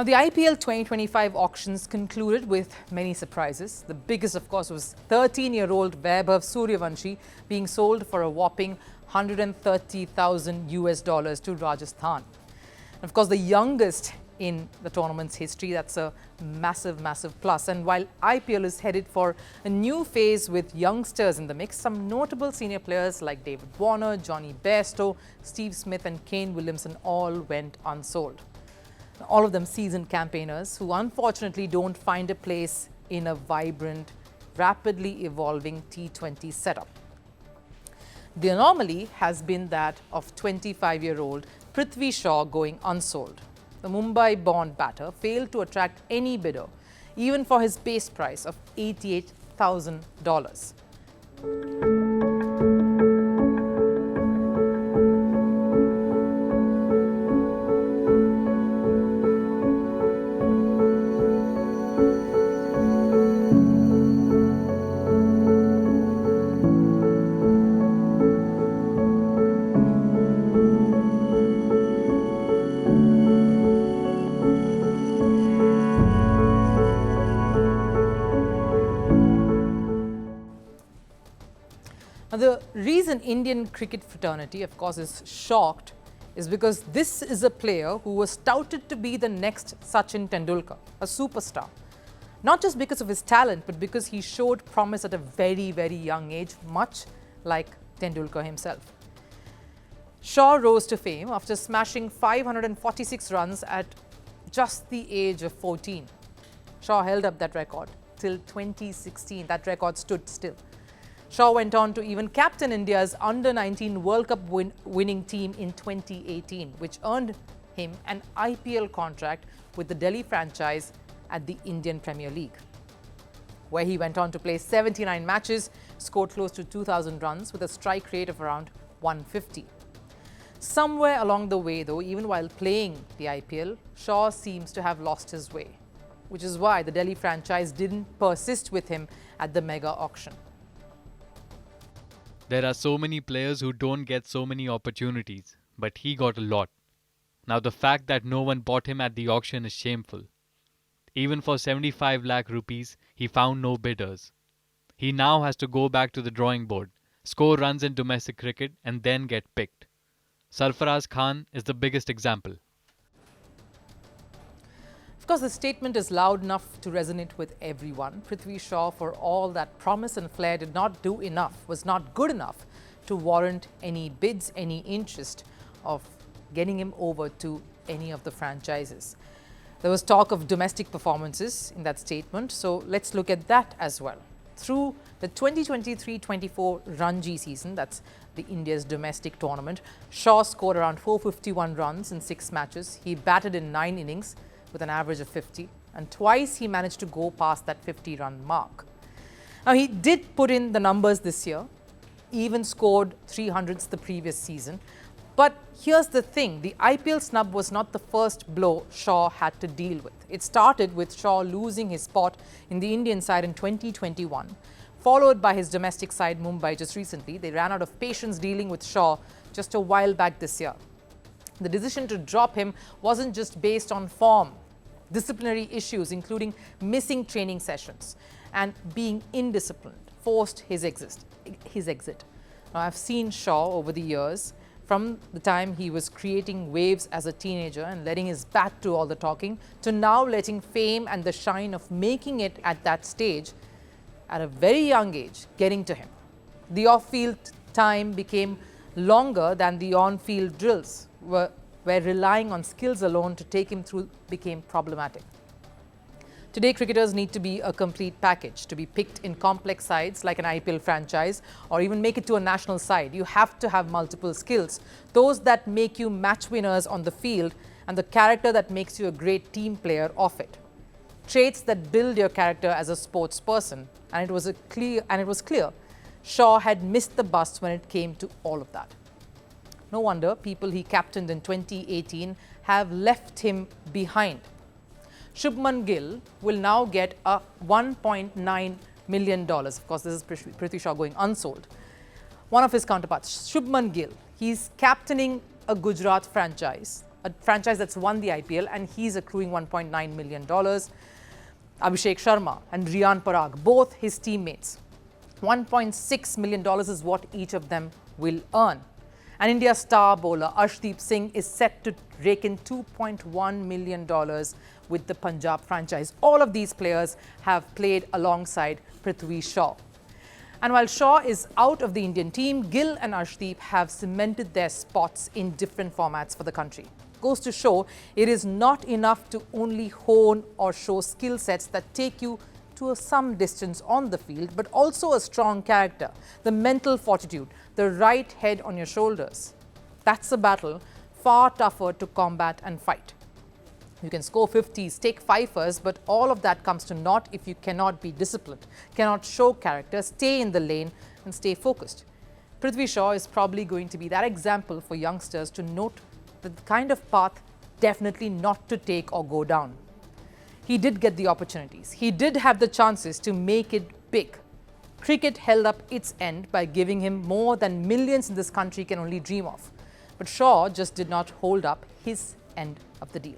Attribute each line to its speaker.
Speaker 1: Now, the IPL 2025 auctions concluded with many surprises. The biggest, of course, was 13-year-old Vaibhav Suryavanshi being sold for a whopping $130,000 to Rajasthan. And of course, the youngest in the tournament's history. That's a massive, massive plus. And while IPL is headed for a new phase with youngsters in the mix, some notable senior players like David Warner, Johnny Bairstow, Steve Smith and Kane Williamson all went unsold. All of them seasoned campaigners who unfortunately don't find a place in a vibrant, rapidly evolving T20 setup. The anomaly has been that of 25-year-old Prithvi Shaw going unsold. The Mumbai-born batter failed to attract any bidder, even for his base price of $88,000. Now, the reason Indian cricket fraternity, of course, is shocked is because this is a player who was touted to be the next Sachin Tendulkar, a superstar. Not just because of his talent, but because he showed promise at a very, very young age, much like Tendulkar himself. Shaw rose to fame after smashing 546 runs at just the age of 14. Shaw held up that record till 2016. That record stood still. Shaw went on to even captain India's Under-19 World Cup winning team in 2018, which earned him an IPL contract with the Delhi franchise at the Indian Premier League, where he went on to play 79 matches, scored close to 2,000 runs with a strike rate of around 150. Somewhere along the way, though, even while playing the IPL, Shaw seems to have lost his way, which is why the Delhi franchise didn't persist with him at the mega auction.
Speaker 2: There are so many players who don't get so many opportunities, but he got a lot. Now the fact that no one bought him at the auction is shameful. Even for 75 lakh rupees, he found no bidders. He now has to go back to the drawing board, score runs in domestic cricket and then get picked. Sarfaraz Khan is the biggest example.
Speaker 1: Of course, the statement is loud enough to resonate with everyone. Prithvi Shaw, for all that promise and flair, did not do enough, was not good enough to warrant any bids, any interest of getting him over to any of the franchises. There was talk of domestic performances in that statement, so let's look at that as well. Through the 2023-24 Ranji season, that's the India's domestic tournament, Shaw scored around 451 runs in 6 matches. He batted in 9 innings with an average of 50, and twice he managed to go past that 50-run mark. Now, he did put in the numbers this year, even scored 300s the previous season. But here's the thing, the IPL snub was not the first blow Shaw had to deal with. It started with Shaw losing his spot in the Indian side in 2021, followed by his domestic side Mumbai just recently. They ran out of patience dealing with Shaw just a while back this year. The decision to drop him wasn't just based on form. Disciplinary issues, including missing training sessions and being indisciplined, forced his exit. Now, I've seen Shaw over the years, from the time he was creating waves as a teenager and letting his bat do all the talking, to now letting fame and the shine of making it at that stage at a very young age getting to him. The off-field time became longer than the on-field drills, where relying on skills alone to take him through became problematic. Today, cricketers need to be a complete package. To be picked in complex sides like an IPL franchise or even make it to a national side, you have to have multiple skills. Those that make you match winners on the field and the character that makes you a great team player off it. Traits that build your character as a sports person. And it was clear Shaw had missed the bus when it came to all of that. No wonder people he captained in 2018 have left him behind. Shubman Gill will now get a $1.9 million. Of course, this is Prithvi Shaw going unsold. One of his counterparts, Shubman Gill, he's captaining a Gujarat franchise. a franchise that's won the IPL, and he's accruing $1.9 million. Abhishek Sharma and Riyan Parag, both his teammates. $1.6 million is what each of them will earn. And India's star bowler Arshdeep Singh is set to rake in $2.1 million with the Punjab franchise. All of these players have played alongside Prithvi Shaw. And while Shaw is out of the Indian team, Gill and Arshdeep have cemented their spots in different formats for the country. Goes to show it is not enough to only hone or show skill sets that take you to some distance on the field, but also a strong character, the mental fortitude, the right head on your shoulders. That's a battle far tougher to combat and fight. You can score 50s, take fifers, but all of that comes to naught if you cannot be disciplined, cannot show character, stay in the lane and stay focused. Prithvi Shaw is probably going to be that example for youngsters to note the kind of path definitely not to take or go down. He did get the opportunities. He did have the chances to make it big. Cricket held up its end by giving him more than millions in this country can only dream of. But Shaw just did not hold up his end of the deal.